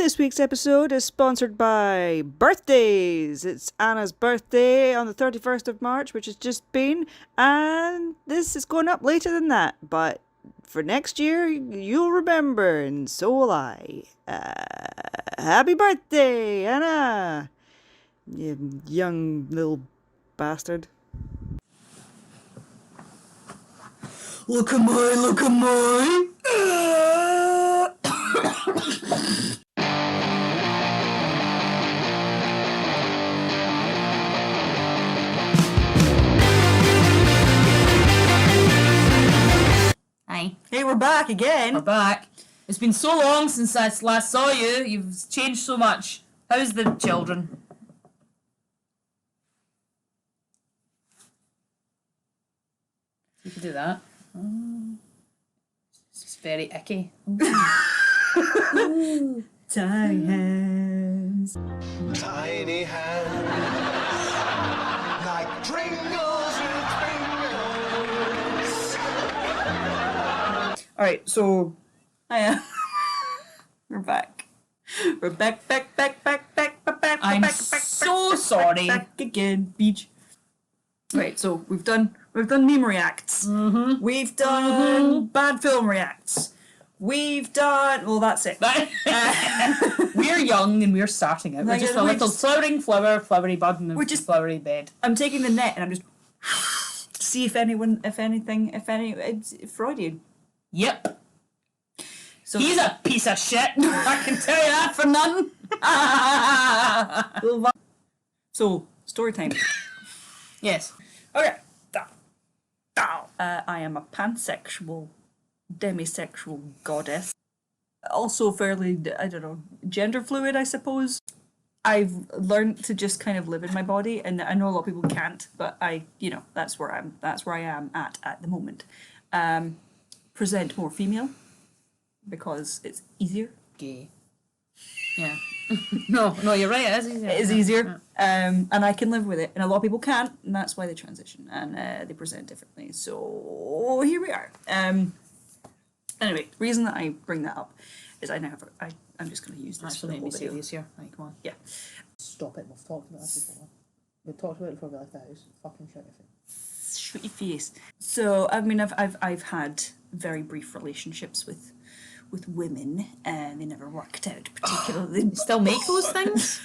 This week's episode is sponsored by birthdays. It's Anna's birthday on the 31st of March, which has just been, and this is going up later than that, but for next year, you'll remember, and so will I. Happy birthday, Anna! You young little bastard. Look at mine, look at mine! Hi. Hey, we're back again. We're back. It's been so long since I last saw you. You've changed so much. How's the children? You can do that. Oh. It's very icky. Ooh. Tiny hands. Tiny hands. Like Pringles with fingers. Alright, so hiya. We're back. We're back. I'm so sorry. Back again, beach. Right, so we've done meme reacts. Mm-hmm. We've done bad film reacts. We've done that's it. We're young and we're starting out. We're just a little flowering flower, flowery bud, and a flowery bed. I'm taking the net and I'm just see if any it's Freudian. Yep. So He's a piece of shit. I can tell you that for none. So story time. Yes. Okay. I am a pansexual, demisexual goddess. Also fairly, I don't know, gender fluid, I suppose. I've learned to just kind of live in my body, and I know a lot of people can't, but that's where I am at the moment. Present more female because it's easier. Gay. Yeah. No, you're right. It is easier. It is easier, and I can live with it, and a lot of people can't, and that's why they transition and they present differently. So here we are. Anyway, the reason that I bring that up is I'm just going to use this for the whole video. Here. Right, come on. Yeah. Stop it. We've talked about this before. We've talked about it before we left the house. Fucking shut your face. Shoot your face. So I mean, I've had very brief relationships with women, and they never worked out particularly. Still make those things?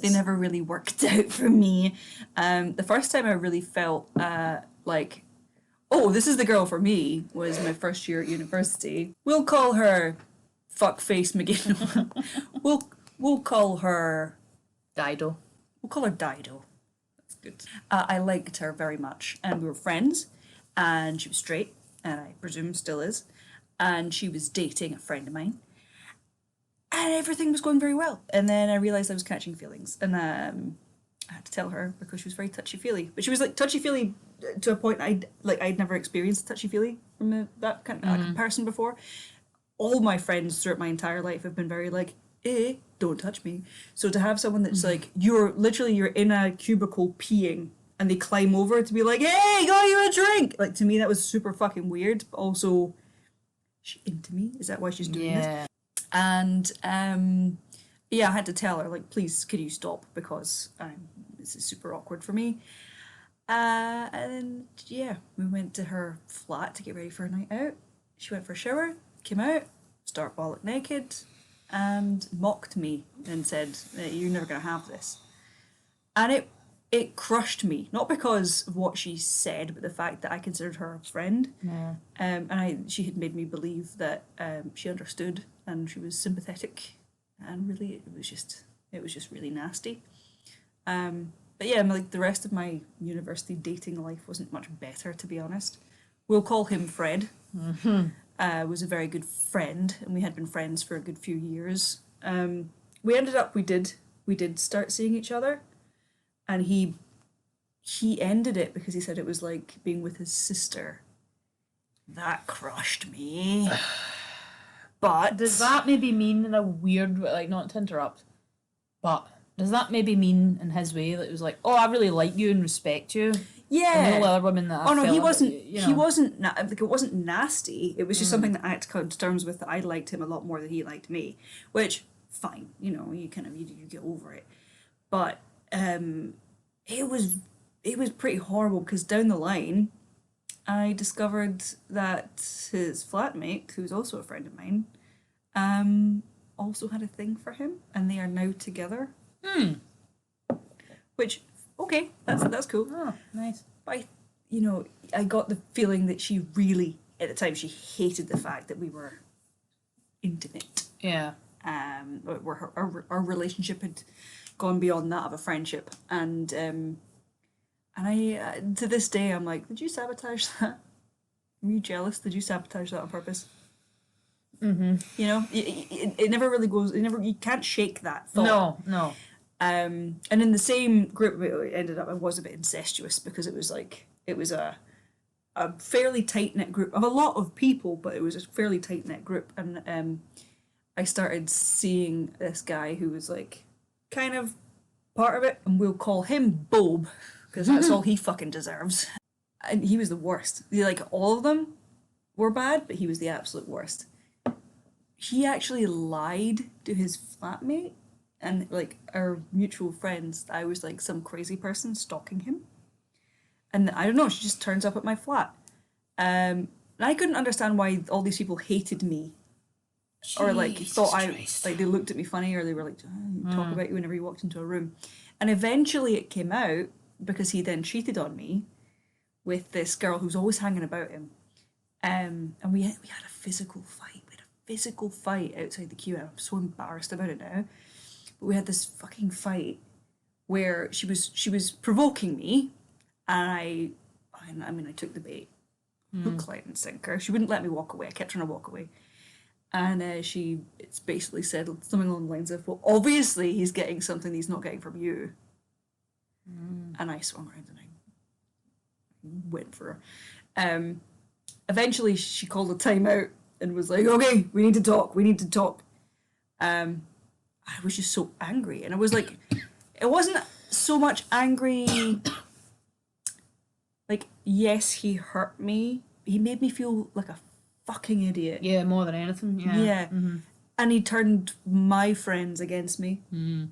They never really worked out for me. The first time I really felt like, oh, this is the girl for me, was my first year at university. We'll call her Fuckface McGinn. We'll call her Dido. We'll call her Dido. That's good. I liked her very much, and we were friends, and she was straight, and I presume still is. And she was dating a friend of mine, and everything was going very well. And then I realised I was catching feelings, and I had to tell her because she was very touchy-feely. But she was like touchy-feely to a point I'd never experienced touchy-feely from that kind of person before. All my friends throughout my entire life have been very like, don't touch me. So to have someone that's like, you're in a cubicle peeing, and they climb over to be like, hey, got you a drink. Like, to me, that was super fucking weird, but also, she into me? Is that why she's doing this? And I had to tell her, like, please, could you stop, because this is super awkward for me. And then we went to her flat to get ready for a night out. She went for a shower, came out, stark bollock naked, and mocked me and said, you're never gonna have this. And it crushed me, not because of what she said, but the fact that I considered her a friend. Yeah. And she had made me believe that she understood and she was sympathetic, and really it was just really nasty. But yeah, like, the rest of my university dating life wasn't much better, to be honest. We'll call him Fred. Was a very good friend, and we had been friends for a good few years. We ended up, we did start seeing each other. And he ended it because he said it was like being with his sister. That crushed me. But does that maybe mean in a weird way, like, not to interrupt, but does that maybe mean in his way that it was like, oh, I really like you and respect you? Yeah. And all other women that I he felt wasn't. You know. He wasn't. Like, it wasn't nasty. It was just something that I had to come to terms with. That I liked him a lot more than he liked me, which fine, you know, you kind of you get over it. But it was pretty horrible because down the line, I discovered that his flatmate, who's also a friend of mine, also had a thing for him, and they are now together. Which, okay, that's cool. Oh, nice. But you know, I got the feeling that she really, at the time, she hated the fact that we were intimate. Yeah. Where our relationship had gone beyond that of a friendship, and I to this day I'm like, did you sabotage that? Were you jealous? Did you sabotage that on purpose? You know, it never really goes. You can't shake that thought. No. And in the same group, it ended up, it was a bit incestuous because it was a fairly tight knit group of a lot of people, but it was a fairly tight knit group, and I started seeing this guy who was like kind of part of it, and we'll call him Bob because that's all he fucking deserves. And he was the worst. Like, all of them were bad, but he was the absolute worst. He actually lied to his flatmate and like our mutual friends. I was like some crazy person stalking him, and I don't know. She just turns up at my flat. And I couldn't understand why all these people hated me, or like thought like they looked at me funny, or they were like, talk about you whenever you walked into a room. And eventually it came out because he then cheated on me with this girl who's always hanging about him. And we had a physical fight. We had a physical fight outside the queue. I'm so embarrassed about it now. But we had this fucking fight where she was provoking me, and I took the bait. Hook, line, and sinker. She wouldn't let me walk away. I kept trying to walk away. And it's basically said something along the lines of, well, obviously he's getting something he's not getting from you. And I swung around and I went for her. Eventually she called a timeout and was like, okay, we need to talk. I was just so angry. And I was like, it wasn't so much angry, like, yes, he hurt me. He made me feel like a fucking idiot. Yeah, more than anything. Yeah. Yeah. And he turned my friends against me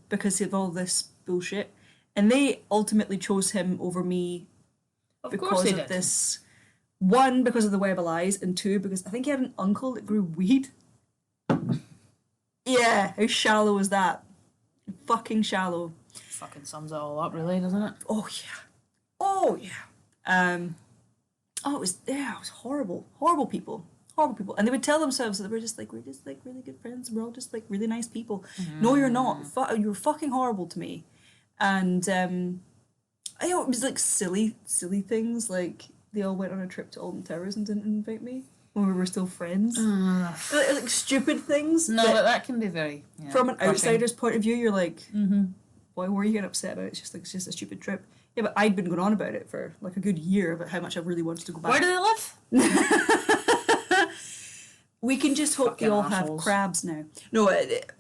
because of all this bullshit. And they ultimately chose him over me because of this. One, because of the web of lies, and two, because I think he had an uncle that grew weed. Yeah, how shallow is that? Fucking shallow. Fucking sums it all up, really, doesn't it? Oh yeah. It was horrible. Horrible people. And they would tell themselves that we're just like really good friends. We're all just like really nice people. No, you're not. You're fucking horrible to me. And I know it was like silly things, like they all went on a trip to Alton Towers and didn't invite me when we were still friends. Like stupid things. No, that can be very from an outsider's point of view, you're like, why were you getting upset about it? It's just a stupid trip. Yeah, but I'd been going on about it for like a good year about how much I really wanted to go back. Where do they live? We can just hope they all have assholes. crabs now. No,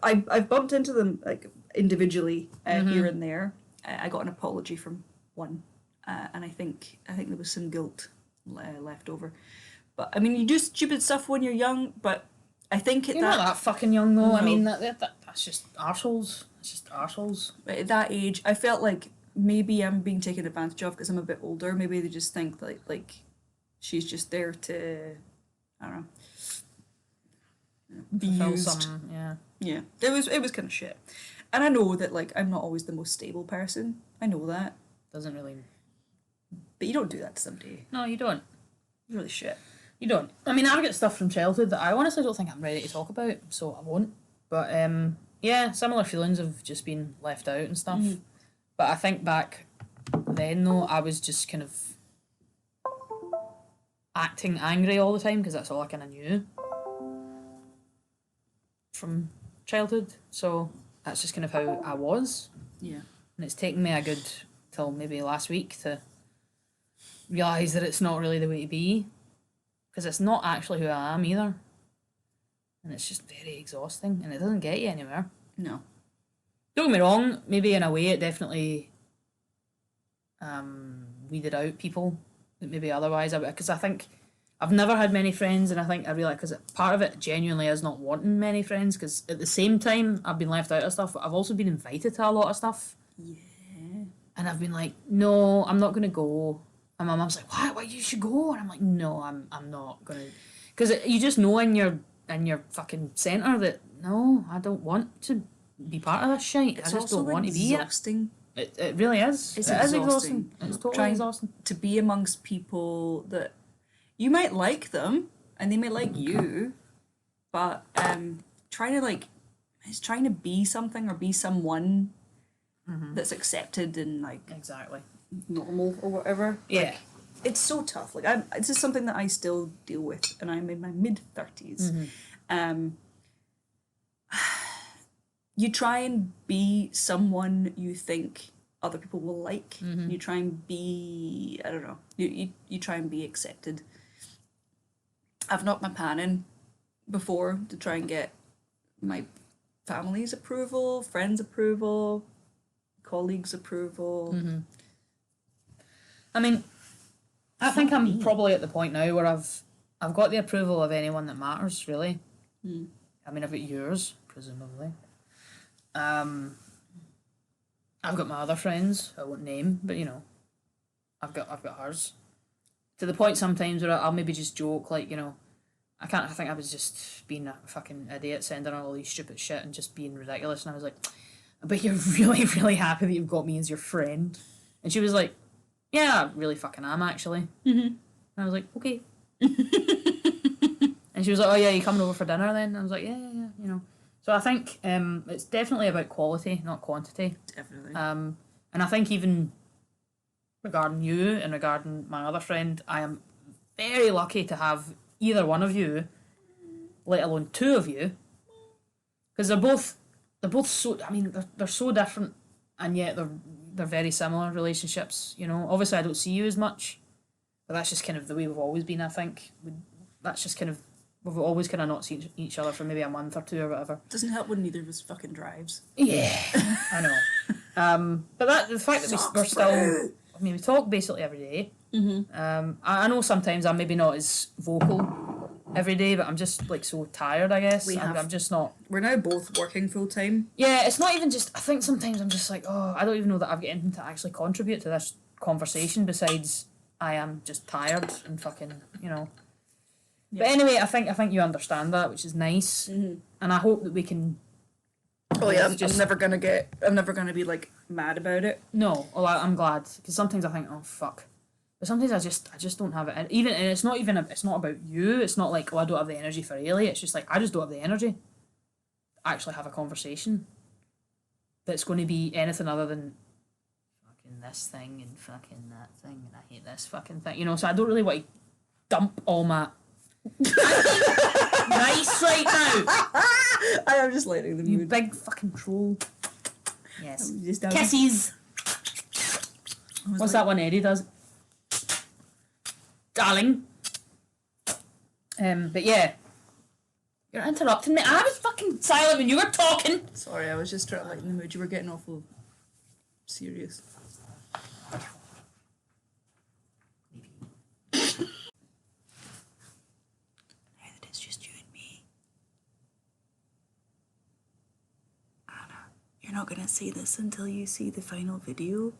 I've bumped into them like individually here and there. I got an apology from one, and I think there was some guilt left over. But I mean, you do stupid stuff when you're young, but I think You're not that fucking young though. No. I mean, that's just arseholes. It's just arseholes. At that age, I felt like maybe I'm being taken advantage of because I'm a bit older. Maybe they just think that like she's just there to, I don't know, be used. Yeah. It was kind of shit. And I know that like I'm not always the most stable person. I know that. Doesn't really. But you don't do that to somebody. No, you don't. It's really shit. You don't. I mean, I've got stuff from childhood that I honestly don't think I'm ready to talk about, so I won't. But yeah, similar feelings of just being left out and stuff. But I think back then though, I was just kind of acting angry all the time because that's all I kind of knew from childhood. So that's just kind of how I was. Yeah. And it's taken me a good till maybe last week to realise that it's not really the way to be. Because it's not actually who I am either. And it's just very exhausting and it doesn't get you anywhere. No. Don't get me wrong, maybe in a way it definitely weeded out people that maybe otherwise, because I think I've never had many friends, and I think I realise because part of it genuinely is not wanting many friends. Because at the same time, I've been left out of stuff, but I've also been invited to a lot of stuff. Yeah. And I've been like, no, I'm not gonna go. And my mum's like, why? Why you should go? And I'm like, no, I'm not gonna, because you just know in your fucking centre that no, I don't want to be part of this shit. I just don't want to be exhausting. It really is. It's It is exhausting. exhausting. It's totally Trying exhausting. to be amongst people that you might like them and they might like you, but trying to be something or be someone that's accepted and like Exactly. normal or whatever. Yeah. Like, it's so tough. Like this is something that I still deal with, and I'm in my mid-30s. You try and be someone you think other people will like. You try and be, I don't know, you try and be accepted. I've knocked my pan in before to try and get my family's approval, friends' approval, colleagues' approval. I mean, I think I'm probably at the point now where I've got the approval of anyone that matters, really. I mean, I've got yours, presumably. I've got my other friends, I won't name, but you know, I've got hers. To the point sometimes where I'll maybe just joke, like, you know, I think I was just being a fucking idiot, sending all these stupid shit and just being ridiculous, and I was like, but you're really, really happy that you've got me as your friend. And she was like, yeah, I really fucking am, actually. And I was like, okay. And she was like, oh yeah, you coming over for dinner then? And I was like, yeah, you know. So I think it's definitely about quality, not quantity. Definitely. And I think even regarding you and regarding my other friend, I am very lucky to have either one of you, let alone two of you, because they're both so. I mean, they're so different, and yet they're very similar relationships. You know, obviously I don't see you as much, but that's just kind of the way we've always been. I think that's just kind of. We've always kind of not seen each other for maybe a month or two or whatever. Doesn't help when neither of us fucking drives. Yeah, I know. But the fact that we're still, I mean, we talk basically every day. I know sometimes I'm maybe not as vocal every day, but I'm just like so tired, I guess. I'm just not. We're now both working full time. Yeah, it's not even just. I think sometimes I'm just like, oh, I don't even know that I've got anything to actually contribute to this conversation besides I am just tired and fucking, you know. But anyway, I think you understand that, which is nice, and I hope that we can. Oh yeah, I'm never gonna be like mad about it. No, well, I'm glad, because sometimes I think, oh fuck, but sometimes I just don't have it. And it's not about you. It's not like, oh, I don't have the energy for Ailey. It's just like I just don't have the energy. To actually have a conversation that's going to be anything other than fucking this thing and fucking that thing, and I hate this fucking thing. You know, so I don't really want to dump all my. Nice right now. I am just letting the You mood. big fucking troll. Yes. Just Kisses. What's that one Eddie does? Darling. But yeah. You're interrupting me. I was fucking silent when you were talking. Sorry, I was just trying to lighten the mood. You were getting awful serious. It's just you and me. Anna, you're not gonna see this until you see the final video.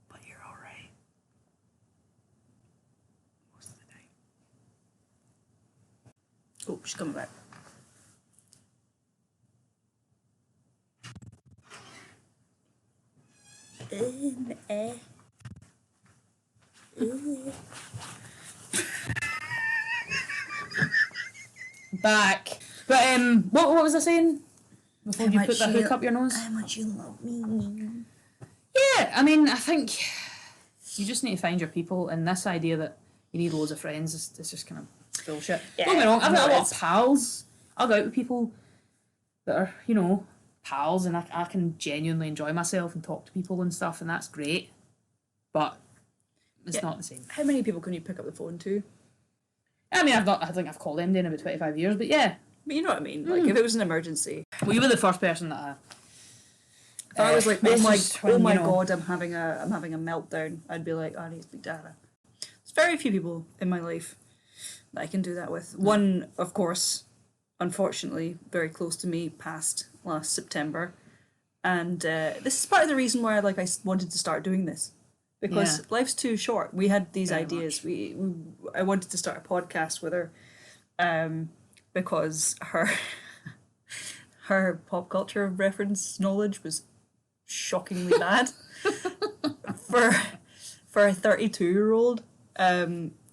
But you're alright. Most of the time. Oh, she's coming back. Back. But what was I saying? Before you put the hook up your nose? How much you love me. Yeah, I mean, I think you just need to find your people, and this idea that you need loads of friends is just kind of bullshit. Yeah, Don't get me wrong, I've got a no, lot of pals. I'll go out with people that are, you know, pals, and I can genuinely enjoy myself and talk to people and stuff, and that's great. But it's not the same. How many people can you pick up the phone to? I mean, I think I've called them in about 25 years, but yeah. But you know what I mean? Like, if it was an emergency. Well, you were the first person that If I was like, messaged oh when, my you know, god, I'm having a meltdown, I'd be like, oh, I need to speak to Anna. very few people in my life that I can do that with. One, of course, unfortunately, very close to me, passed last September, and this is part of the reason why I wanted to start doing this, because Yeah. life's too short. We had these Very ideas. I wanted to start a podcast with her, because her pop culture reference knowledge was shockingly bad for a 32-year-old.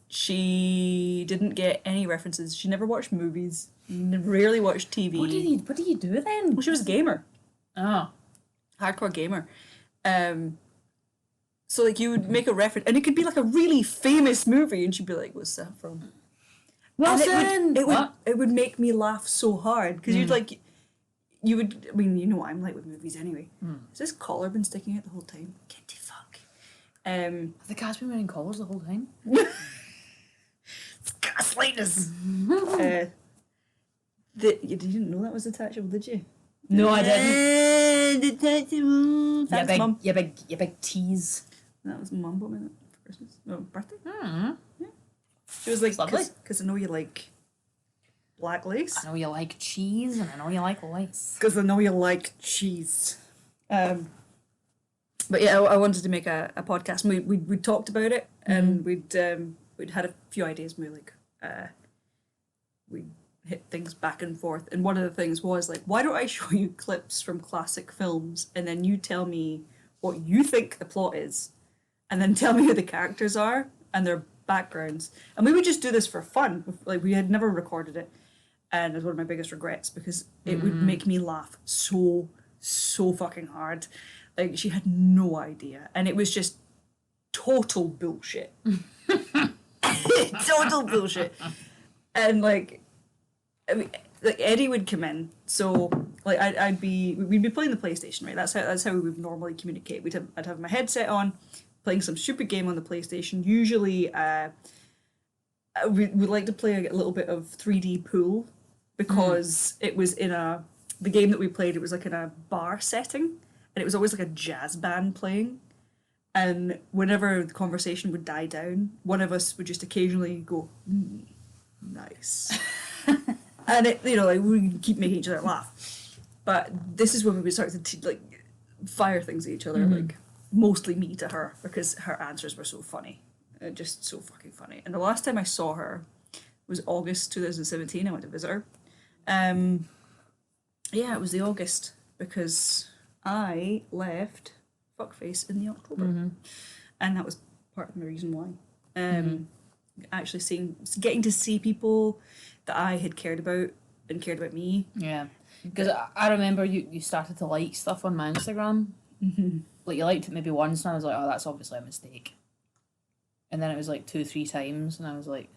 She didn't get any references. She never watched movies. Rarely watched TV. What did you do then? Well, she was a gamer, Oh. hardcore gamer. So like you would make a reference, and it could be like a really famous movie, and she'd be like, "What's that from?" And it would make me laugh so hard because you would. I mean, you know what I'm like with movies anyway. Has this collar been sticking out the whole time? Get the fuck. Have the cat's been wearing collars the whole time? Gaslightness. You didn't know that was detachable, did you? No, I didn't. Detachable. Thanks, Mum. You big tease. That was Mum bought me that for Christmas. No, birthday. Mm. She was like, Lovely. because I know you like black lace. I know you like cheese, and I know you like lace. Because I know you like cheese. But yeah, I wanted to make a podcast. And we talked about it, and we'd had a few ideas. And we hit things back and forth. And one of the things was like, why don't I show you clips from classic films, and then you tell me what you think the plot is, and then tell me who the characters are and their backgrounds. And we would just do this for fun. Like, we had never recorded it, and it was one of my biggest regrets because it would make me laugh so fucking hard. Like, she had no idea, and it was just total bullshit. Total bullshit. And like, I mean, like Eddie would come in, so like we'd be playing the PlayStation, right? That's how we would normally communicate. I'd have my headset on, playing some stupid game on the PlayStation. Usually, we'd like to play a little bit of 3D pool because it was the game that we played. It was like in a bar setting, and it was always like a jazz band playing. And whenever the conversation would die down, one of us would just occasionally go, nice. And it, like, we would keep making each other laugh. But this is when we would start to fire things at each other, like mostly me to her, because her answers were so funny, just so fucking funny. And the last time I saw her was August 2017. I went to visit her. Yeah, it was the August, because I left Fuckface in the October, and that was part of the reason why. Actually getting to see people that I had cared about and cared about me. Yeah, because I remember you started to like stuff on my Instagram. Like, you liked it maybe once, and I was like, oh, that's obviously a mistake. And then it was like 2-3 times, and I was like,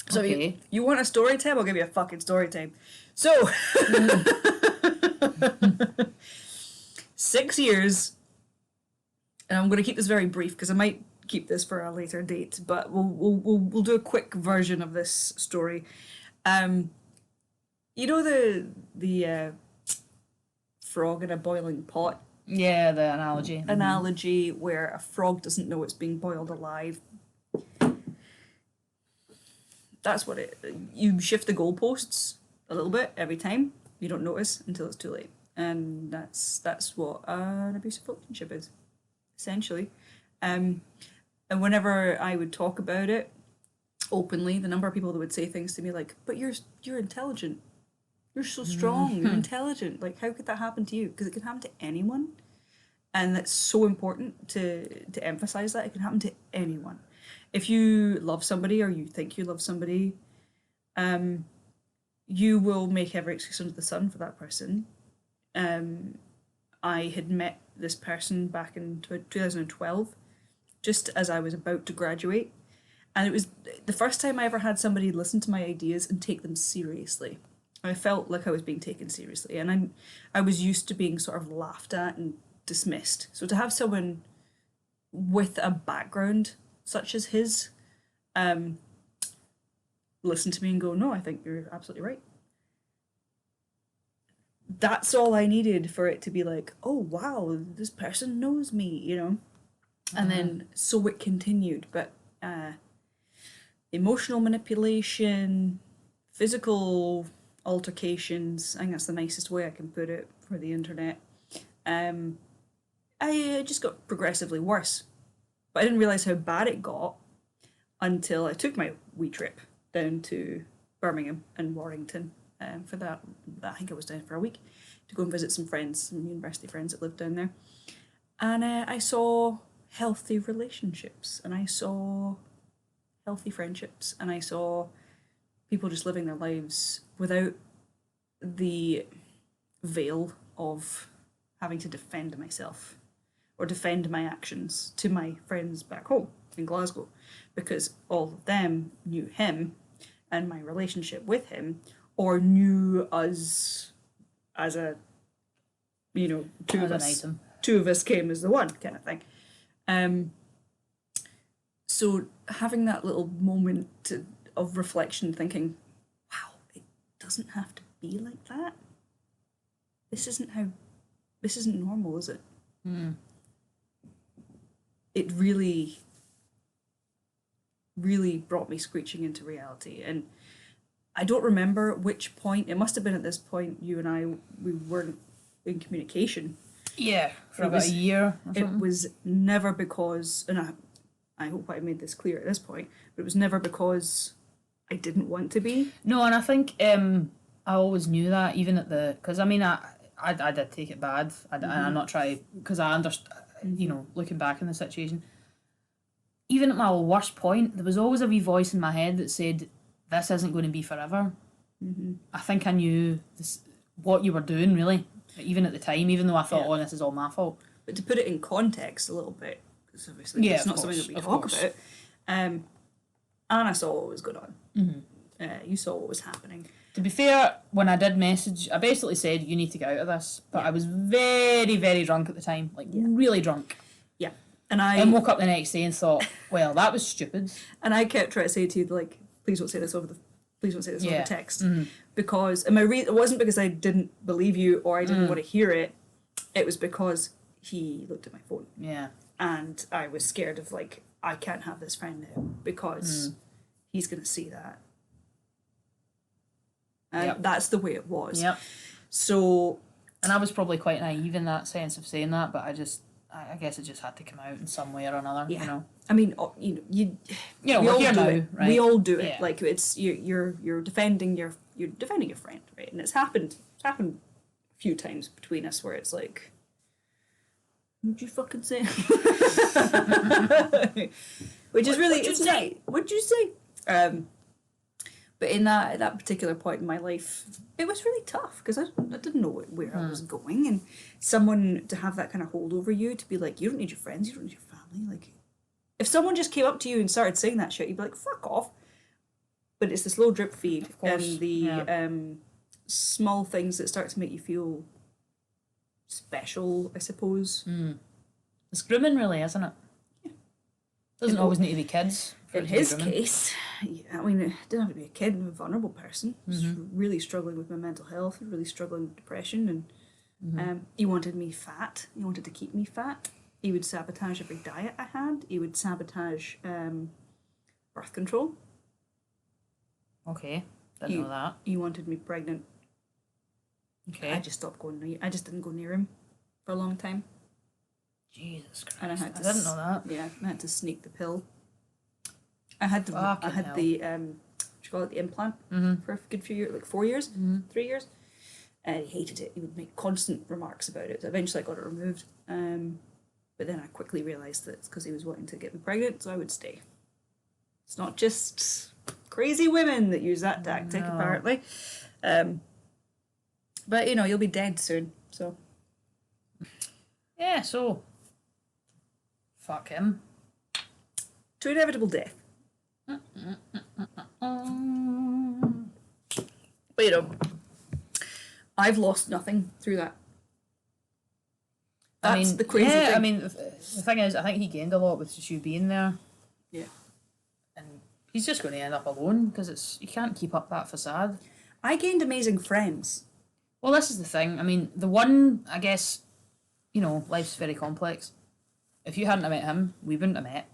So okay. you want a story time? I'll give you a fucking story time. So 6 years, and I'm going to keep this very brief because I might keep this for a later date, but we'll do a quick version of this story. You know the frog in a boiling pot Yeah, the analogy. analogy where a frog doesn't know it's being boiled alive. That's what you shift the goalposts a little bit every time. You don't notice until it's too late. And that's what an abusive relationship is, essentially. And whenever I would talk about it openly, the number of people that would say things to me like, but you're intelligent. You're so strong. You're intelligent. Like, how could that happen to you? Because it can happen to anyone. And that's so important to emphasize that. It can happen to anyone. If you love somebody or you think you love somebody, you will make every excuse under the sun for that person. I had met this person back in 2012, just as I was about to graduate. And it was the first time I ever had somebody listen to my ideas and take them seriously. I felt like I was being taken seriously. And I was used to being sort of laughed at and dismissed. So to have someone with a background such as his listen to me and go, no, I think you're absolutely right. That's all I needed for it to be like, oh, wow, this person knows me, And then, so it continued. But emotional manipulation, physical altercations. I think that's the nicest way I can put it for the internet. I just got progressively worse. But I didn't realise how bad it got until I took my wee trip down to Birmingham and Warrington for that. I think I was down for a week to go and visit some friends, some university friends that lived down there. And I saw healthy relationships, and I saw healthy friendships, and I saw people just living their lives without the veil of having to defend myself or defend my actions to my friends back home in Glasgow, because all of them knew him and my relationship with him, or knew us as a, you know, two of us came as the one kind of thing. So having that little moment of reflection, thinking, wow, it doesn't have to be like that. This isn't normal, is it? It really, really brought me screeching into reality. And I don't remember at which point, it must have been at this point you and I, we weren't in communication. Yeah, for about a year or something. It was never because, and I hope I made this clear at this point, but it was never because I didn't want to be. No, and I think I always knew that, even at the, because I mean, I did take it bad. I'm not trying, because I understand, you know, looking back in the situation, even at my worst point, there was always a wee voice in my head that said, this isn't going to be forever. I think I knew this, what you were doing, really, even at the time, even though I thought, oh, this is all my fault. But to put it in context a little bit, because obviously it's not something that we talk about, Anna saw what was going on. You saw what was happening. To be fair, when I did message, I basically said, you need to get out of this. But I was very, very drunk at the time, like really drunk. Yeah. And I woke up the next day and thought, well, that was stupid. And I kept trying to say to you, like, please don't say this over text. Because, and it wasn't because I didn't believe you or I didn't want to hear it. It was because he looked at my phone. Yeah. And I was scared of, like, I can't have this friend now because he's going to see that. And that's the way it was. Yep. So... And I was probably quite naive in that sense of saying that, but I guess it just had to come out in some way or another, you know. I mean, you know, we all do it. Right? We all do it. Yeah. Like it's you're defending your friend, right? And it's happened a few times between us where it's like, what'd you fucking say? Which is really it's right. What'd you say? But in that particular point in my life, it was really tough because I didn't know where I was going, and someone to have that kind of hold over you, to be like, you don't need your friends, you don't need your family. Like, if someone just came up to you and started saying that shit, you'd be like, fuck off. But it's the slow drip feed and the small things that start to make you feel special, I suppose. It's grooming, really, isn't it? Yeah. Doesn't always need to be kids. In his case, I mean, it didn't have to be a kid, I'm a vulnerable person. I was really struggling with my mental health, really struggling with depression, and he wanted me fat. He wanted to keep me fat. He would sabotage every diet I had. He would sabotage birth control. Okay, didn't know that. He wanted me pregnant. Okay. I just stopped going. I just didn't go near him for a long time. Jesus Christ! And I didn't know that. Yeah, I had to sneak the pill. I had the what do you call it, the implant for a good few years, like 4 years, 3 years. And he hated it. He would make constant remarks about it. So eventually I got it removed. But then I quickly realised that it's because he was wanting to get me pregnant, so I would stay. It's not just crazy women that use that tactic, apparently. But, you know, you'll be dead soon, so. Yeah, so. Fuck him. To inevitable death. But, you know, I've lost nothing through that. That's the crazy thing. I mean, the thing is, I think he gained a lot with just you being there. Yeah. And he's just going to end up alone because you can't keep up that facade. I gained amazing friends. Well, this is the thing. I mean, the one, I guess, you know, life's very complex. If you hadn't have met him, we wouldn't have met.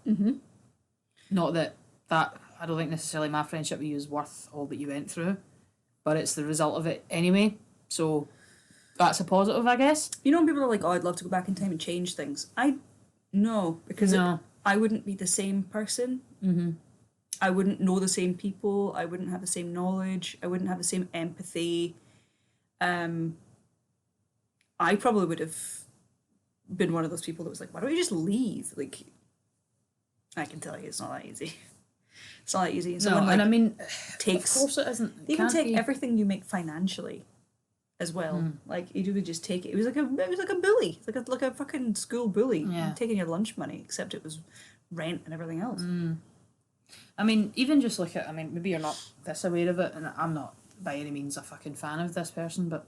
Not that I don't think necessarily my friendship with you is worth all that you went through, but it's the result of it anyway. So that's a positive, I guess. You know when people are like, oh, I'd love to go back in time and change things. No, because No. I wouldn't be the same person. Mm-hmm. I wouldn't know the same people. I wouldn't have the same knowledge. I wouldn't have the same empathy. I probably would have been one of those people that was like, why don't you just leave? Like, I can tell you it's not that easy. It's not that easy. No, and I mean, takes, of course it isn't. they even Can't take be. everything you make financially as well. Like, you would just take it. It was like a bully. Like a fucking school bully. Yeah. Taking your lunch money, except it was rent and everything else. I mean, even just look at, I mean, maybe you're not this aware of it, and I'm not by any means a fucking fan of this person, but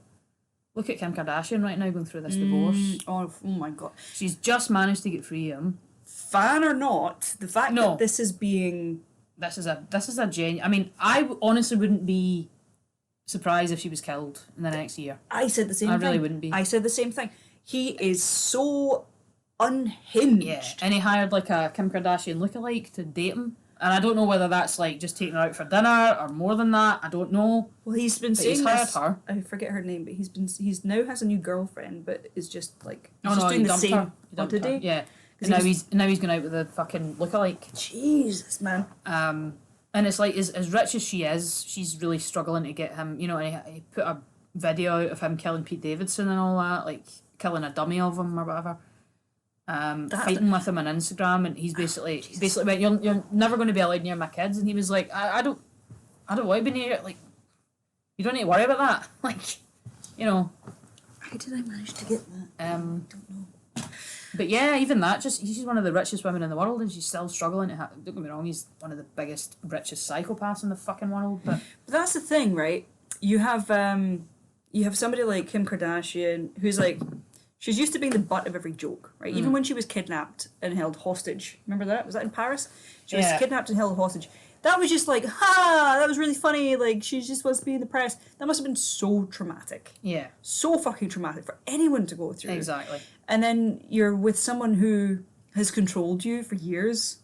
look at Kim Kardashian right now going through this divorce. Oh my god. She's just managed to get free of him. Fan or not, the fact No. that this is being... This is a genuine. I mean, honestly wouldn't be surprised if she was killed in the next year. I said the same thing. I really wouldn't be. I said the same thing. He is so unhinged. Yeah, and he hired like a Kim Kardashian lookalike to date him. And I don't know whether that's like just taking her out for dinner or more than that. I don't know. Well, he's been But saying he's hired this. her. I forget her name, but he's now has a new girlfriend, but is just like he's Oh just no, doing he the dumped same. her. He Oh, dumped did her. he? Yeah. 'Cause And he now he's going out with a fucking lookalike. Jesus, man. And it's like, as rich as she is, she's really struggling to get him, you know, and he put a video out of him killing Pete Davidson and all that, like killing a dummy of him or whatever. Fighting with him on Instagram, and he's basically went, you're never going to be allowed near my kids, and he was like, I don't want to be near, like, you don't need to worry about that, like, you know. How did I manage to get that? I don't know. But yeah, even that, she's one of the richest women in the world, and she's still struggling to don't get me wrong, he's one of the biggest, richest psychopaths in the fucking world, but That's the thing, right? You have somebody like Kim Kardashian who's like, she's used to being the butt of every joke, right? Even when she was kidnapped and held hostage. Remember that? Was that in Paris? She was Yeah. kidnapped and held hostage. That was just like, ha! That was really funny. Like, she just wants to be in the press. That must have been so traumatic. yeah, So fucking traumatic for anyone to go through. exactly. And then you're with someone who has controlled you for years.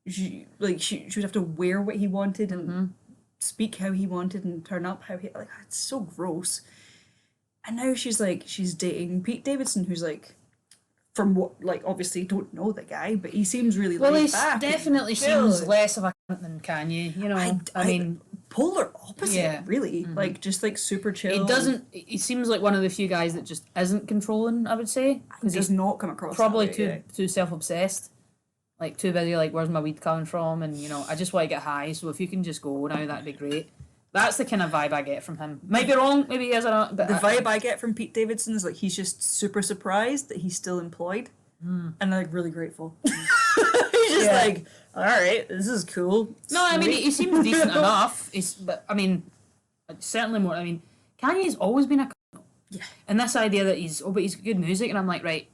She would have to wear what he wanted and speak how he wanted and turn up how he... Like, it's so gross. And now she's dating Pete Davidson, who's like, from what, like, obviously don't know the guy, but he seems really Well, laid he back. definitely chill. seems less of a cunt than Kanye, you know. I mean, polar opposite, Yeah. really. Like, just like super chill. he seems like one of the few guys that just isn't controlling, I would say. He Because does he's not come across probably that way, too self-obsessed. Like, too busy, like, where's my weed coming from? And, you know, I just want to get high, so if you can just go now, that'd be great. That's the kind of vibe I get from him. Might be wrong, maybe he is, I don't know. The vibe I get from Pete Davidson is like he's just super surprised that he's still employed, and like really grateful. He's just like, all right, this is cool. No, I mean, Sweet." he seems decent enough. But I mean, certainly more. I mean, Kanye's always been a cunt. Yeah. And this idea that but he's good music, and I'm like, right,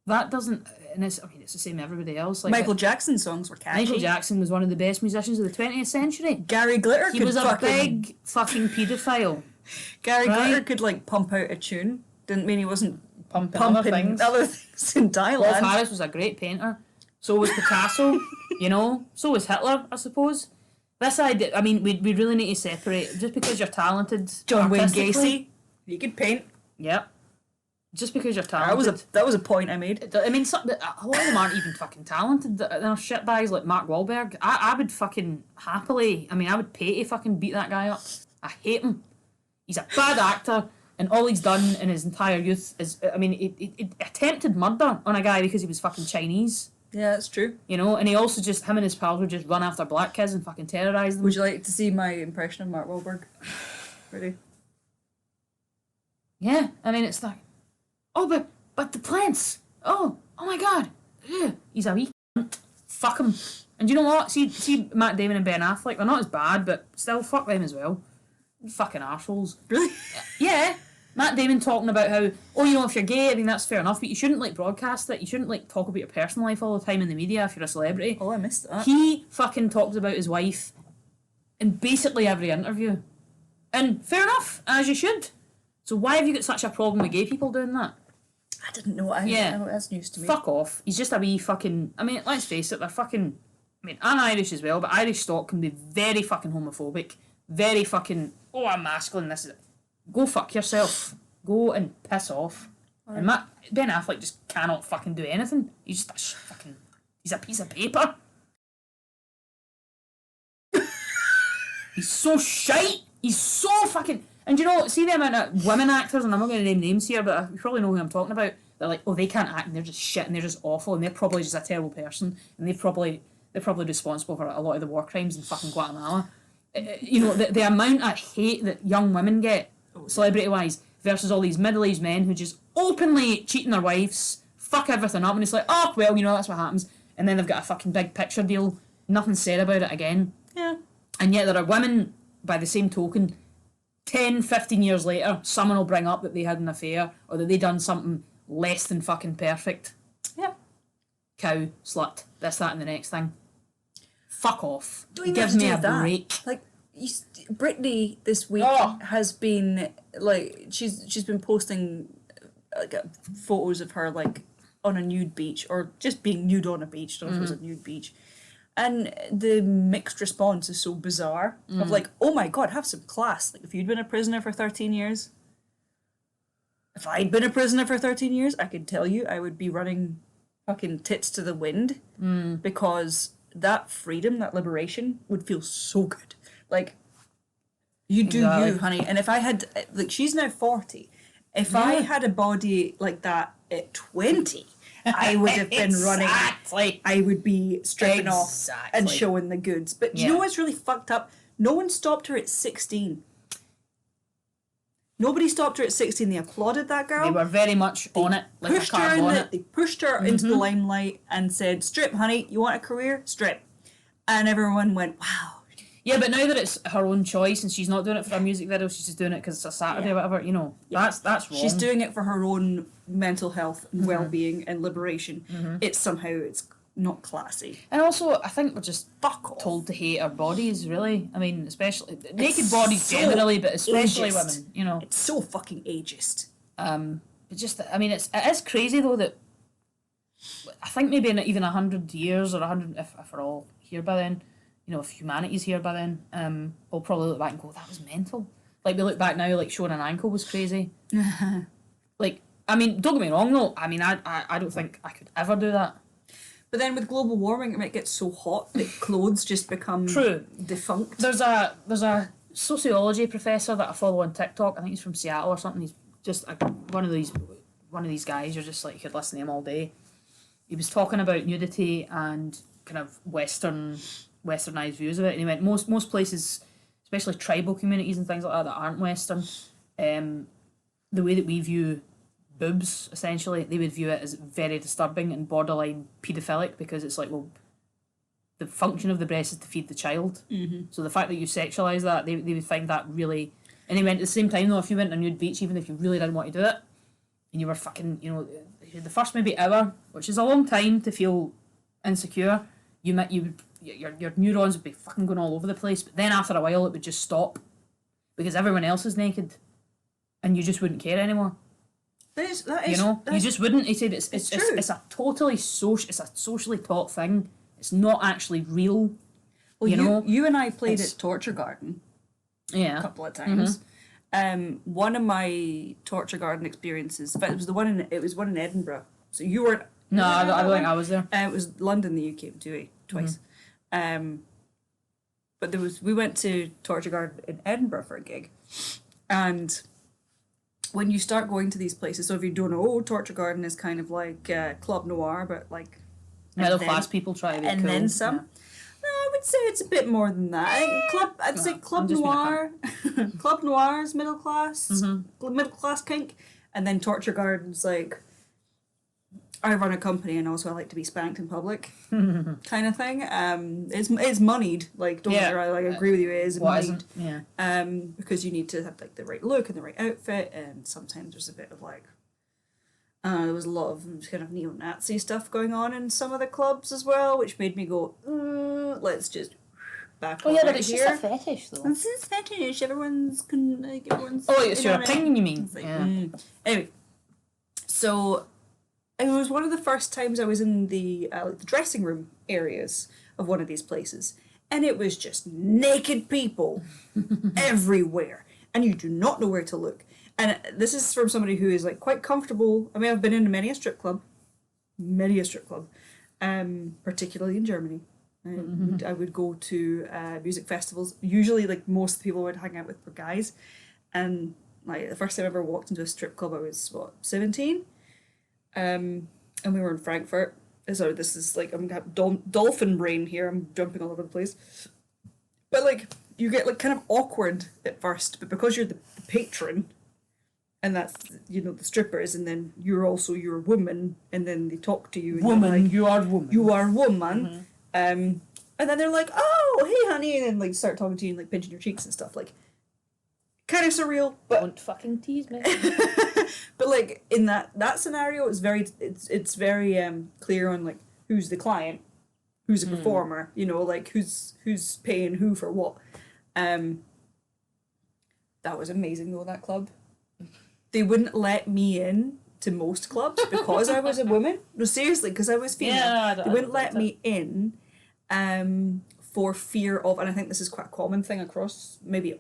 that doesn't. And it's the same everybody else. Like Michael Jackson songs were catchy. Michael Jackson was one of the best musicians of the 20th century. Gary Glitter He could was a fucking... big fucking paedophile. Gary right? Glitter could like pump out a tune. Didn't mean he wasn't Pumping pumping other things. in Rolf Thailand. Harris was a great painter. So was Picasso, you know. So was Hitler, I suppose. This idea, I mean, we really need to separate. Just because you're talented, John Wayne artistically- Gacy, he could paint. Yep. Just because you're That talented. was a point I made. I mean, a lot of them aren't even fucking talented. They're shitbags like Mark Wahlberg. I would fucking happily, I mean, I would pay to fucking beat that guy up. I hate him. He's a bad actor, and all he's done in his entire youth is, I mean, he attempted murder on a guy because he was fucking Chinese, Yeah, that's true. you know, and he also just, him and his pals would just run after black kids and fucking terrorise them. Would you like to see my impression of Mark Wahlberg? Ready? Yeah, I mean, it's like, oh, but the plants. Oh my God. Ugh. He's a wee cunt. Fuck him. And do you know what? See Matt Damon and Ben Affleck, they're not as bad, but still, fuck them as well. Fucking arseholes. Really? Yeah. Matt Damon talking about how, oh, you know, if you're gay, I mean, that's fair enough, but you shouldn't, like, broadcast it. You shouldn't, like, talk about your personal life all the time in the media if you're a celebrity. Oh, I missed that. He fucking talks about his wife in basically every interview. And fair enough, as you should. So why have you got such a problem with gay people doing that? I didn't know. Yeah. That's news to me. Fuck off. He's just a wee fucking... I mean, let's face it, they're fucking I mean, I'm Irish as well, but Irish stock can be very fucking homophobic, very fucking, oh, I'm masculine, this is it. Go fuck yourself. Go and piss off. And Ben Affleck just cannot fucking do anything. He's just he's a piece of paper. He's so shite. He's so fucking... And you know, see the amount of women actors, and I'm not going to name names here, but you probably know who I'm talking about. They're like, oh, they can't act, and they're just shit, and they're just awful, and they're probably just a terrible person, and they're probably responsible for a lot of the war crimes in fucking Guatemala. You know, the amount of hate that young women get, celebrity-wise, versus all these middle-aged men who just openly cheating their wives, fuck everything up, and it's like, oh, well, you know, that's what happens. And then they've got a fucking big picture deal, nothing said about it again. Yeah. And yet there are women, by the same token, 10, 15 years later, someone will bring up that they had an affair or that they done something less than fucking perfect. Yeah. Cow, slut, this, that, and the next thing. Fuck off. Don't even Give have to me do a that. break. Like, Brittany this week Oh. has been like she's been posting like photos of her like on a nude beach or just being nude on a beach. I don't know if it was a nude beach. And the mixed response is so bizarre of like, oh my god, have some class. Like if you'd been a prisoner for 13 years, if I'd been a prisoner for 13 years, I could tell you I would be running fucking tits to the wind because that freedom, that liberation would feel so good. Like, you do Exactly. you, honey. And if I had, like, she's now 40. If I had a body like that at 20, I would have been running. Exactly. I would be stripping off and Exactly. showing the goods. But do you know what's really fucked up? No one stopped her at 16. Nobody stopped her at 16. They applauded that girl. They were very much on it, like a pushed her carb in on the, it. They pushed her into the limelight and said, strip, honey, you want a career? Strip. And everyone went, wow. Yeah, but now that it's her own choice and she's not doing it for a music video, she's just doing it because it's a Saturday or whatever, you know, that's wrong. She's doing it for her own mental health and well-being and liberation. It's not classy. And also, I think we're just Fuck off. told to hate our bodies, really. I mean, especially naked bodies so generally, but especially ageist. women, you know. It's so fucking ageist. It's just, I mean, it is crazy though that I think maybe in even 100 years or 100, if we're all here by then, you know, if humanity's here by then, we'll probably look back and go, that was mental. Like, we look back now, like, showing an ankle was crazy. Like, I mean, don't get me wrong though, I mean, I don't think I could ever do that. But then with global warming, it might get so hot that clothes just become True. defunct. There's a sociology professor that I follow on TikTok, I think he's from Seattle or something, he's just one of these guys, you're just like, you could listen to him all day. He was talking about nudity and kind of westernized views of it, and he went most places, especially tribal communities and things like that aren't Western, the way that we view boobs, essentially, they would view it as very disturbing and borderline paedophilic, because it's like, well, the function of the breast is to feed the child. So the fact that you sexualise that, they would find that really... And he went, at the same time though, if you went to a nude beach, even if you really didn't want to do it, and you were fucking, you know, the first maybe hour, which is a long time to feel insecure, your neurons would be fucking going all over the place, but then after a while it would just stop because everyone else is naked and you just wouldn't care anymore. That is, You know, you just wouldn't. He said it's true. it's a totally it's a socially taught thing. It's not actually real. well, you know, you and I played it's- at Torture Garden a Yeah. couple of times. One of my Torture Garden experiences, in fact, it was one in Edinburgh. So you weren't. No, you I were don't at that think one? I was there. It was London that you came to twice. But we went to Torture Garden in Edinburgh for a gig, and when you start going to these places, so if you don't know, Torture Garden is kind of like Club Noir, but like Middle then- class people try to be and cool. then some. Yeah. No, I would say it's a bit more than that. I think I'd say Club I'm just being a Noir. Club Noir is middle class, Mm-hmm. middle class kink, and then Torture Garden's like, I run a company and also I like to be spanked in public, kind of thing. It's moneyed. Like, don't get me wrong, like, I agree with you. It is What moneyed. isn't? Yeah. Because you need to have like the right look and the right outfit, and sometimes there's a bit of like, there was a lot of kind of neo-Nazi stuff going on in some of the clubs as well, which made me go, let's just back Oh off yeah, but right it's here. just a fetish though. This is fetish. Everyone's Oh, it's in your on it. opinion, you mean? It's like, Yeah. Anyway, so it was one of the first times I was in the dressing room areas of one of these places, and it was just naked people everywhere, and you do not know where to look. And this is from somebody who is like quite comfortable. I mean, I've been in many a strip club, particularly in Germany. I would go to music festivals. Usually, like, most of the people I would hang out with were guys, and like the first time I ever walked into a strip club, I was 17, and we were in Frankfurt. So this is like, I'm got dolphin brain here. I'm jumping all over the place, but like you get like kind of awkward at first, but because you're the patron, and that's, you know, the strippers, and then you're a woman, and then they talk to you. And like, you are woman. You are woman. And then they're like, oh, hey, honey, and then like start talking to you and like pinching your cheeks and stuff, like kind of surreal, but Don't fucking tease me. but like in that scenario, it's very clear on like who's the client, who's a performer, you know, like who's paying who for what. That was amazing though, that club. They wouldn't let me in to most clubs because I was a woman. No, seriously, because I was female. Yeah, they wouldn't let me in, for fear of, and I think this is quite a common thing across maybe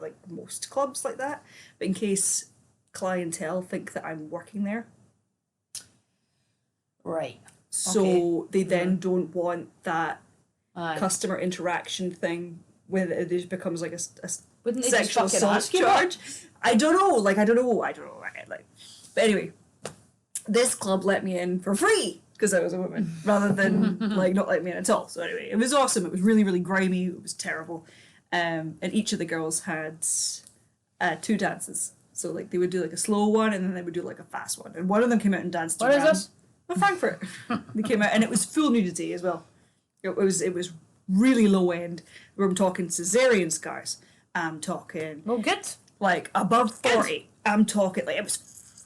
like most clubs like that, but in case clientele think that I'm working there. Right. So they then don't want that Aye. customer interaction thing where it just becomes like a Wouldn't they just sexual fucking assault ask you charge. I don't know. Right? Like, but anyway, this club let me in for free because I was a woman, rather than like not let me in at all. So anyway, it was awesome. It was really, really grimy. It was terrible. And each of the girls had 2 dances. So like they would do like a slow one, and then they would do like a fast one. And one of them came out and danced. Where is around. this? Frankfurt. They came out, and it was full nudity as well. It was really low end. We're talking cesarean scars. I'm talking Well, good. like above 40. I'm talking like, it was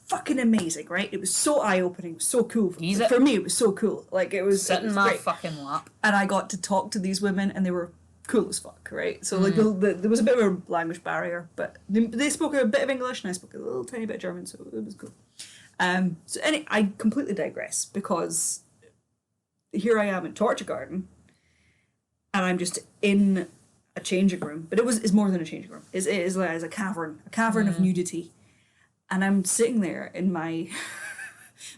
fucking amazing, right? It was so eye opening, so cool. Ease it. For me, it was so cool. Like it was Sit in my great. fucking lap. And I got to talk to these women, and they were cool as fuck, right? So like there was a bit of a language barrier, but they spoke a bit of English, and I spoke a little tiny bit of German, so it was cool. I completely digress, because here I am in Torture Garden, and I'm just in a changing room, but it's more than a changing room. It is like a cavern of nudity, and I'm sitting there in my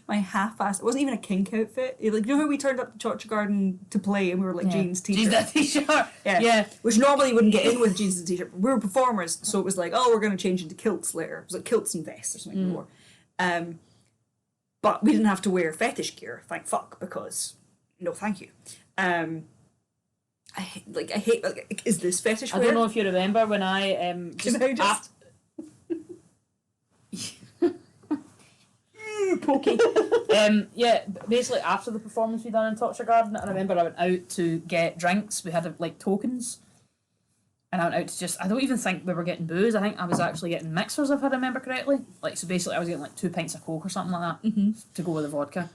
my half-assed. It wasn't even a kink outfit. Like, you know how we turned up to Torture Garden to play, and we were like jeans, t-shirt. Jeans, t-shirt. Yeah. Which normally you wouldn't get in with jeans and t-shirt. But we were performers, so it was like, oh, we're going to change into kilts later. It was like kilts and vests or something more. But we didn't have to wear fetish gear, thank fuck, because no, thank you. I hate like, is this fetish wear? I don't know if you remember when I Can I just... pokey. Yeah, basically after the performance we done in Torture Garden, I remember I went out to get drinks. We had like tokens, and I went out to just, I don't even think we were getting booze. I think I was actually getting mixers, if I remember correctly. Like, so basically I was getting like 2 pints of Coke or something like that to go with the vodka.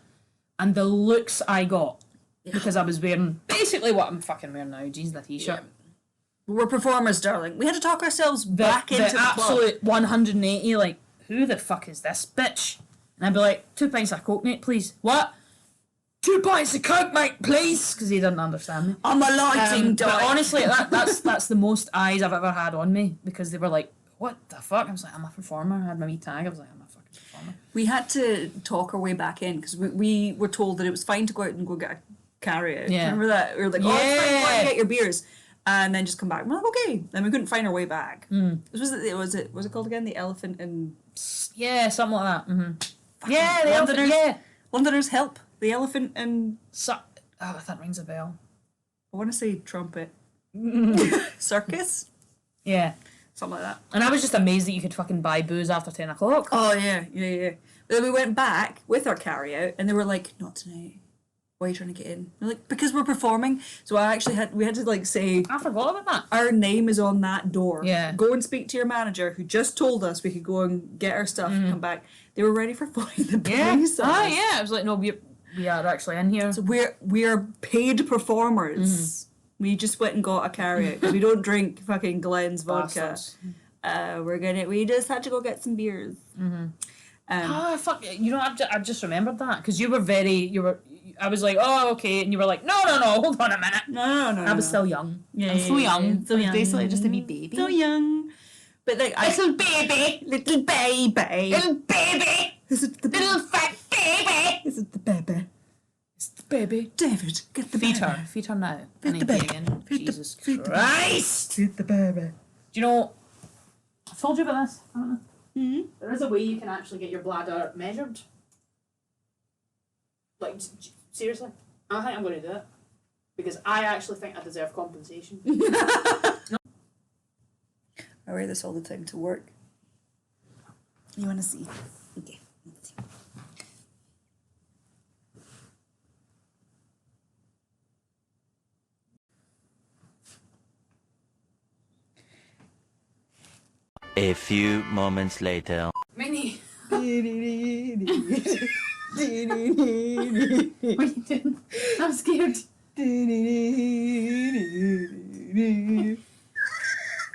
And the looks I got, because I was wearing basically what I'm fucking wearing now, jeans and a t-shirt. We're performers, darling. We had to talk ourselves back into the absolute 180, like, who the fuck is this bitch? And I'd be like, 2 pints of Coke, mate, please. What? 2 pints of Coke, mate, please? Because he didn't understand me. I'm a lighting dog. But honestly, that's the most eyes I've ever had on me, because they were like, what the fuck? I was like, I'm a performer. I had my wee tag. I was like, I'm a fucking performer. We had to talk our way back in, because we were told that it was fine to go out and go get a carry-out. Yeah. Remember that? We were like, oh, it's fine, go out and get your beers. And then just come back. We're like, okay. Then we couldn't find our way back. Was it called again? The Elephant and... Yeah, something like that. Yeah, the Londoners. Elephant, yeah. Londoners Help. The Elephant and... that rings a bell. I want to say trumpet. Circus? Yeah. Something like that. And I was just amazed that you could fucking buy booze after 10 o'clock. Oh, yeah. But then we went back with our carry-out, and they were like, not tonight. Why are you trying to get in? We're like, because we're performing. So we had to like say, I forgot about that. our name is on that door. Yeah. Go and speak to your manager, who just told us we could go and get our stuff and come back. They were ready for flying the police. Yeah. I was like, no, we are actually in here. So we are paid performers. We just went and got a carry-out, because we don't drink fucking Glen's vodka. We just had to go get some beers. Fuck, you know, I've just remembered that, because you were I was like, oh, okay, and you were like, no, hold on a minute. No. I was still young. Yeah, I'm so young. So young. Basically just a wee baby. So young. But like, Little baby. little baby. Little baby. Is it the Little fat baby. Is it the baby? It's the baby. David, get the Feed baby. her. Feed her now. Feed I the need baby. again. Feed the- Jesus feed the- Christ. Feed the baby. Do you know, I've told you about this, haven't I? Mm-hmm. There is a way you can actually get your bladder measured. Like, seriously? I think I'm going to do it. Because I actually think I deserve compensation. I wear this all the time to work. You want to see? Okay. Let's see. A few moments later. Minnie, what are you doing? I'm scared.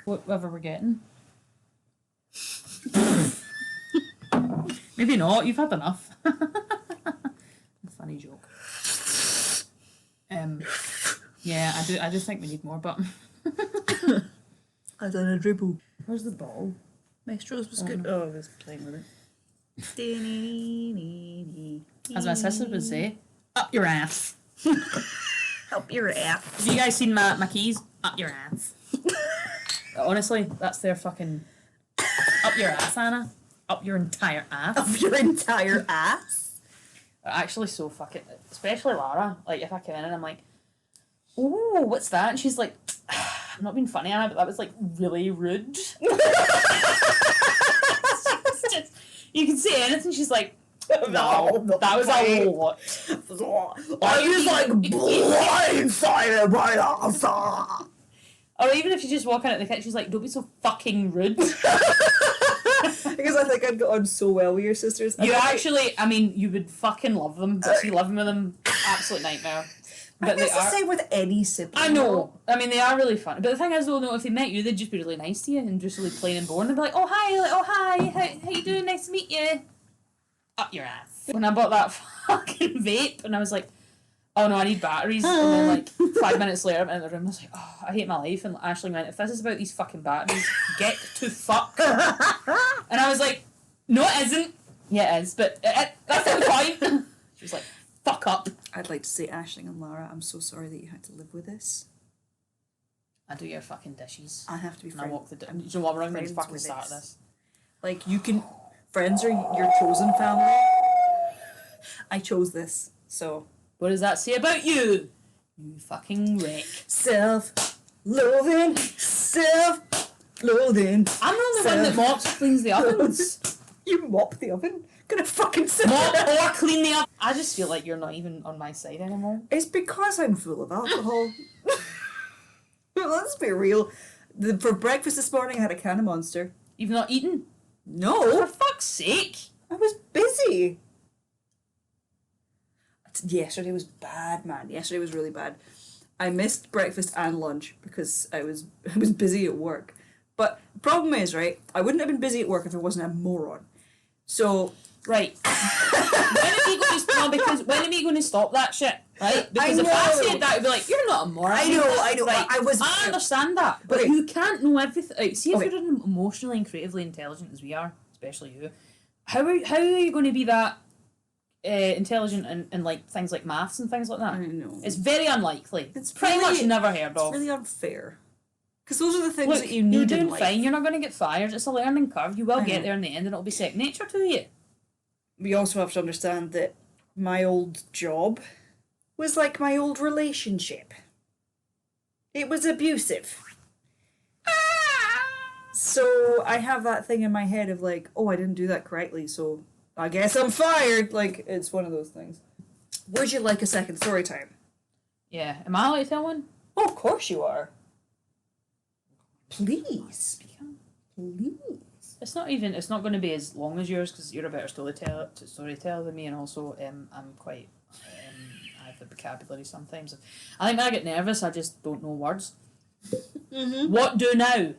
Whatever we're getting. Maybe not. You've had enough. Funny joke. Yeah, I do think we need more, but I done a dribble. where's the ball? Maestro's was good. Oh, I was playing with it. As my sister would say, up your ass. Help your ass. Have you guys seen my keys? Up your ass. Honestly, that's their fucking up your ass, Anna. Up your entire ass. Up your entire ass. They're actually so fucking, especially Lara. Like if I come in and I'm like, "Oh, what's that?" and she's like, "I'm not being funny, Anna, but that was like really rude." It's just, you can say anything. She's like, "No, that was a lot." I was like blindsided by Elsa. Or even if you just walk in at the kitchen, she's like, "Don't be so fucking rude." Because I think I'd get on so well with your sisters. You actually, I mean, you would fucking love them. But see, living with them, absolute nightmare. But It's the same with any sibling. I know. I mean, they are really fun. But the thing is, though, no, if they met you, they'd just be really nice to you and just really plain and boring. They'd be like, "Oh hi, how you doing? Nice to meet you." Up your ass. When I bought that fucking vape, and I was like, "Oh no, I need batteries." And then like 5 minutes later, I'm in the room. I was like, "Oh, I hate my life." And Ashley went, "If this is about these fucking batteries, get to fuck." And I was like, "No, it isn't." Yeah, it is, but that's the point. She was like, "Fuck up." I'd like to say, Aisling and Lara, I'm so sorry that you had to live with this. I do your fucking dishes. I have to be And I friends. walk the. Do you know what? We're not going to friends fucking with start this. this. Like, you can... Friends are your chosen family. I chose this, so... What does that say about you? You fucking wreck. Self-loathing. Self-loathing. I'm the only one that mops and cleans the ovens. You mop the oven? Gonna fucking sit Mop there. or clean the oven. I just feel like you're not even on my side anymore. It's because I'm full of alcohol. Let's be real. For breakfast this morning, I had a can of Monster. You've not eaten? No, For fuck's sake. I was busy. Yesterday was bad, man. Yesterday was really bad. I missed breakfast and lunch because I was busy at work. But the problem is, right, I wouldn't have been busy at work if I wasn't a moron. So, Right. When are we going to stop that shit? Right? Because if I know. said that, I'd be like, "You're not a moron." I know. Right. I was. I understand that, but Okay. you can't know everything. Like, see, if Okay. you're emotionally and creatively intelligent as we are, especially you, how are you going to be that intelligent in like things like maths and things like that? I know. It's very unlikely. It's pretty really- much never heard It's of. really unfair. Because those are the things Look, that you need you're doing in life. fine. You're not going to get fired. It's a learning curve. You will I get know. there in the end, and it'll be second nature to you. We also have to understand that my old job was like my old relationship. It was abusive. So I have that thing in my head of like, oh, I didn't do that correctly, so I guess I'm fired. Like, it's one of those things. Would you like a second story time? Yeah. Am I allowed to tell one? Oh, of course you are. Please. Please. It's not going to be as long as yours because you're a better storyteller than me, and also I'm quite I have the vocabulary sometimes. I think when I get nervous, I just don't know words. Mm-hmm. What do now?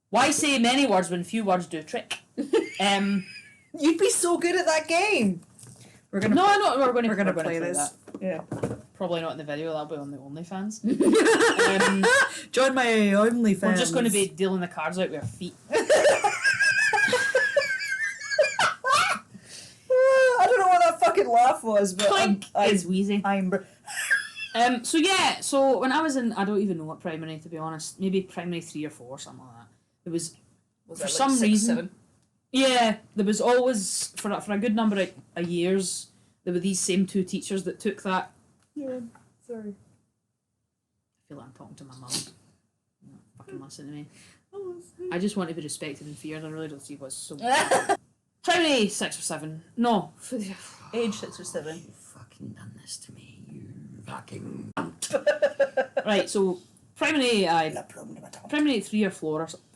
Why say many words when few words do trick? You'd be so good at that game. We're gonna No, I know we're going to play this. Yeah. Probably not in the video, that'll be on the OnlyFans. Join my OnlyFans. We're just going to be dealing the cards out with our feet. I don't know what that fucking laugh was, but It's wheezy. I'm So when I was in, I don't even know what primary, to be honest, maybe primary 3 or 4, something like that. It was for some reason. 7? Yeah, there was always for a good number of years there were these same 2 teachers that took that. Yeah, sorry. I feel like I'm talking to my mum. Not fucking listen to me. I just want to be respected and feared. I really don't see what's so. Primary 6 or 7. No. Age 6 or 7. You fucking done this to me. You fucking. Right, so primary primary 3 or 4 or something.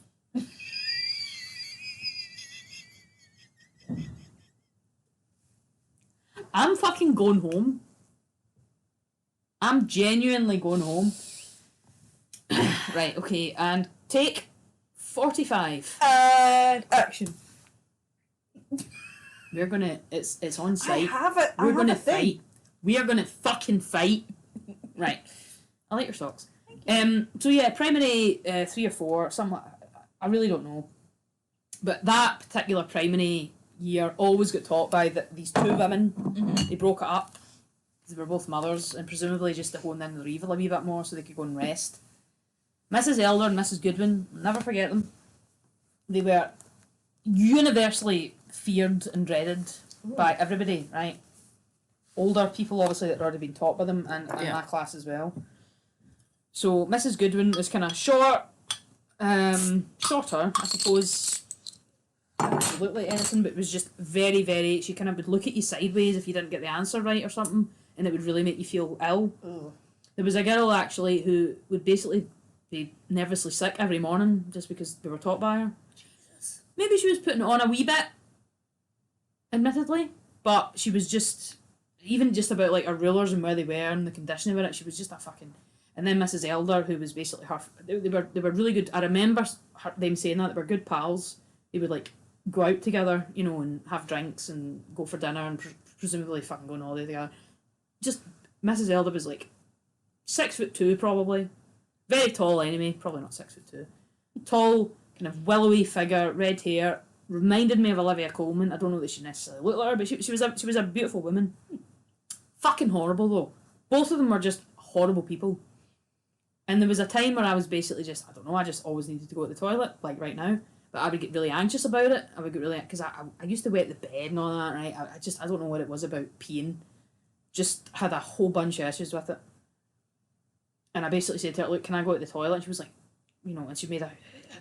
I'm fucking going home. I'm genuinely going home. Right, okay, and take 45. And action. We're gonna. It's on site. have it. We're gonna fight. We are gonna fucking fight. Right. I like your socks. So yeah, primary 3 or 4, something. I really don't know. But that particular primary year always got taught by these 2 women. Mm-hmm. They broke it up. They were both mothers, and presumably just to hone in their evil a wee bit more so they could go and rest. Mrs. Elder and Mrs. Goodwin, I'll never forget them. They were universally feared and dreaded by everybody, right? Older people, obviously, that had already been taught by them, and my class as well. So Mrs. Goodwin was kind of shorter, I suppose. Didn't look like anything, but it was just very, very. She kind of would look at you sideways if you didn't get the answer right or something, and it would really make you feel ill. Ugh. There was a girl actually who would basically be nervously sick every morning just because they were taught by her. Jesus. Maybe she was putting it on a wee bit, admittedly, but she was just even just about like her rulers and where they were and the condition of it. She was just a fucking. And then Mrs. Elder, who was basically her. They were really good. I remember them saying that they were good pals. They would like go out together, you know, and have drinks and go for dinner and presumably fucking go on holiday together. Just Mrs. Elder was like 6'2" probably, very tall anyway, probably not 6'2", tall, kind of willowy figure, red hair, reminded me of Olivia Colman. I don't know that she necessarily looked like her, but she was a beautiful woman. Fucking horrible though. Both of them were just horrible people. And there was a time where I was basically just, I don't know, I just always needed to go to the toilet, like right now. But I would get really anxious about it. I would get really, because I used to wet the bed and all that, right? I don't know what it was about peeing. Just had a whole bunch of issues with it. And I basically said to her, look, can I go to the toilet? And she was like, you know, and she made I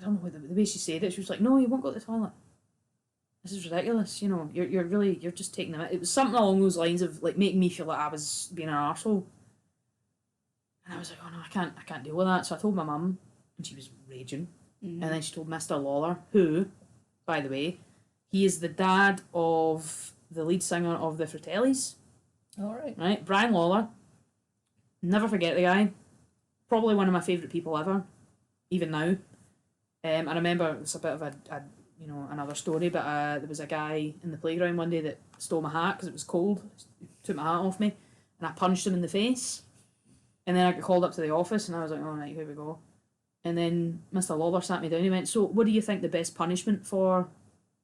don't know the way she said it, she was like, no, you won't go to the toilet. This is ridiculous, you know, you're just taking it. It was something along those lines of like making me feel like I was being an arsehole. And I was like, oh no, I can't deal with that. So I told my mum, and she was raging. Mm-hmm. And then she told Mr. Lawler, who, by the way, he is the dad of the lead singer of the Fratellis. All right. Right, Brian Lawler. Never forget the guy. Probably one of my favourite people ever, even now. I remember it's a bit of a you know, another story, but there was a guy in the playground one day that stole my hat because it was cold. He took my hat off me, and I punched him in the face. And then I got called up to the office, and I was like, "All right, here we go." And then Mr. Lawler sat me down. He went, "So, what do you think the best punishment for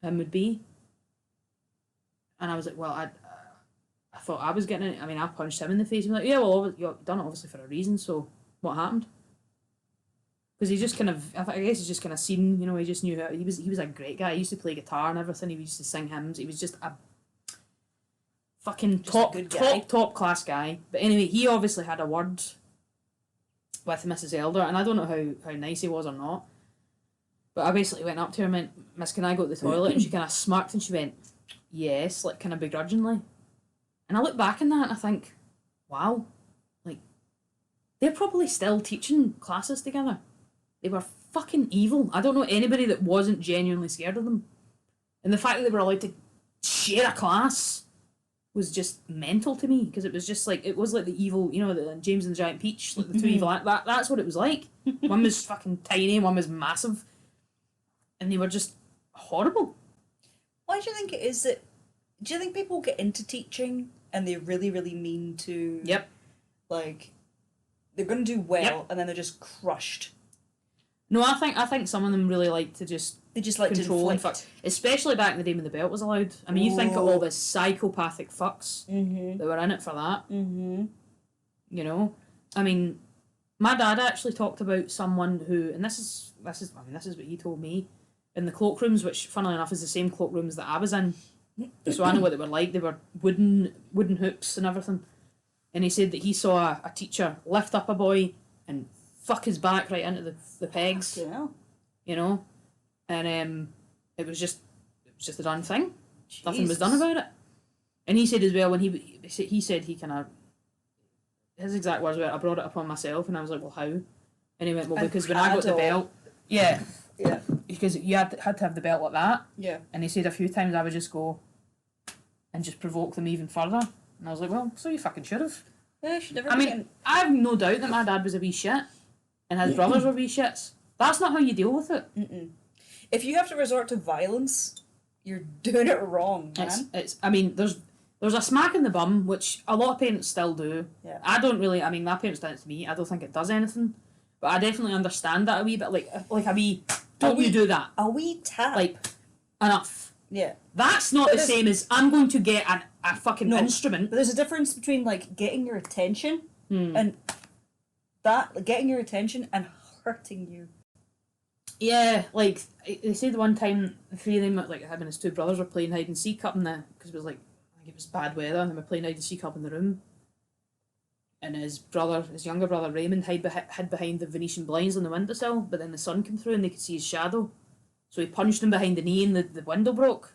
him would be?" And I was like, "Well, I thought I was getting it. I mean, I punched him in the face." He was like, "Yeah, well, you've done it obviously for a reason. So, what happened?" Because he just kind of, I guess he's just kind of seen, you know, he just knew how, he was a great guy. He used to play guitar and everything. He used to sing hymns. He was just a fucking top class guy. But anyway, he obviously had a word with Mrs. Elder, and I don't know how nice he was or not. But I basically went up to her and went, "Miss, can I go to the toilet?" And she kind of smirked and she went, "Yes," like kind of begrudgingly. And I look back on that and I think, wow, like, they're probably still teaching classes together. They were fucking evil. I don't know anybody that wasn't genuinely scared of them. And the fact that they were allowed to share a class was just mental to me, because it was just like, it was like the evil, you know, the James and the Giant Peach, like the two evil, that's what it was like. One was fucking tiny, one was massive. And they were just horrible. Why do you think it is that, do you think people get into teaching and they really, really mean to. Yep. Like, they're going to do well, Yep. and then they're just crushed. No, I think some of them really like to just They just like control to and inflict. fuck. Especially back in the day when the belt was allowed. I mean, you think of all the psychopathic fucks that were in it for that. Mm-hmm. You know, I mean, my dad actually talked about someone who, and this is what he told me, in the cloakrooms, which funnily enough is the same cloakrooms that I was in. So I know what they were like. They were wooden hoops and everything. And he said that he saw a teacher lift up a boy and fuck his back right into the pegs. Yeah. You know, and it was just a done thing. Nothing was done about it. And he said as well, when he said he kind of, his exact words were, I brought it upon myself, and I was like, well, how? And he went, well, because when I got the belt, yeah, because you had to have the belt like that. Yeah. And he said a few times I would just go and just provoke them even further. And I was like, well, so you fucking should have. Yeah, you should never. I mean, I have no doubt that my dad was a wee shit, and his brothers were wee shits. That's not how you deal with it. If you have to resort to violence, you're doing it wrong, man. It's. I mean, there's a smack in the bum, which a lot of parents still do. Yeah. I don't really. I mean, my parents did it to me. I don't think it does anything, but I definitely understand that a wee bit. Like a wee. Don't you do that? A wee tap. Like, enough. Yeah. That's not But the there's- same as I'm going to get a fucking instrument. But there's a difference between like getting your attention and that, like, getting your attention and hurting you. Yeah, like they said one time the three of them, like him and his two brothers, were playing hide and seek up in the, because it was like, I think it was bad weather, and they were playing hide and seek up in the room. And his younger brother Raymond, hid behind the Venetian blinds on the windowsill, but then the sun came through and they could see his shadow. So he punched him behind the knee and the window broke.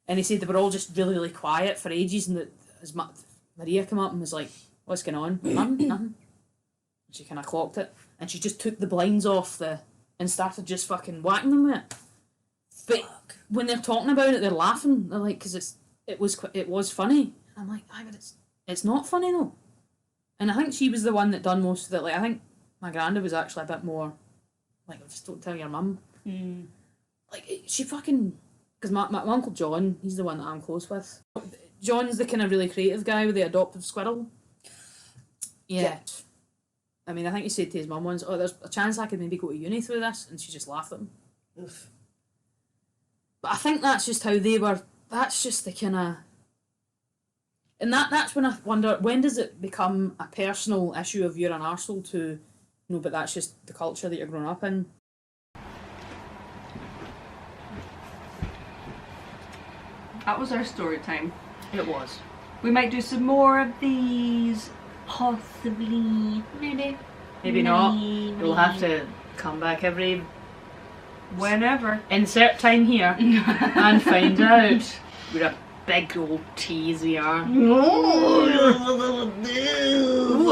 And he said they were all just really, really quiet for ages, and Maria came up and was like, what's going on? Nothing. And she kind of clocked it, and she just took the blinds off and started just fucking whacking them with it. But when they're talking about it, they're laughing. They're like, because it was funny. And I'm like, but it's not funny though. And I think she was the one that done most of it. Like, I think my granda was actually a bit more like, just don't tell your mum. Like, she fucking, because my uncle John, he's the one that I'm close with. John's the kind of really creative guy with the adoptive squirrel. Yeah. I mean, I think he said to his mum once, there's a chance I could maybe go to uni through this, and she just laughed at him. Oof. But I think that's just how they were, that's just the kind of, and that's when I wonder, when does it become a personal issue of you're an arsehole to, no, but that's just the culture that you're growing up in. That was our story time. It was. We might do some more of these, possibly. Maybe not. We'll have to come back every Whenever. insert time here and find out. We're a big old tease we are. Ooh,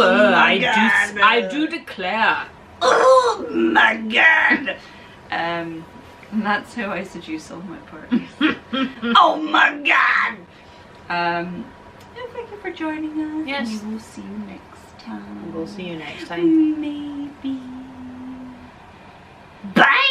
I do declare. Oh my god! And that's how I seduce all my partners. Oh my god! Thank you for joining us. Yes. We will see you next time. We'll see you next time. Maybe. Bye!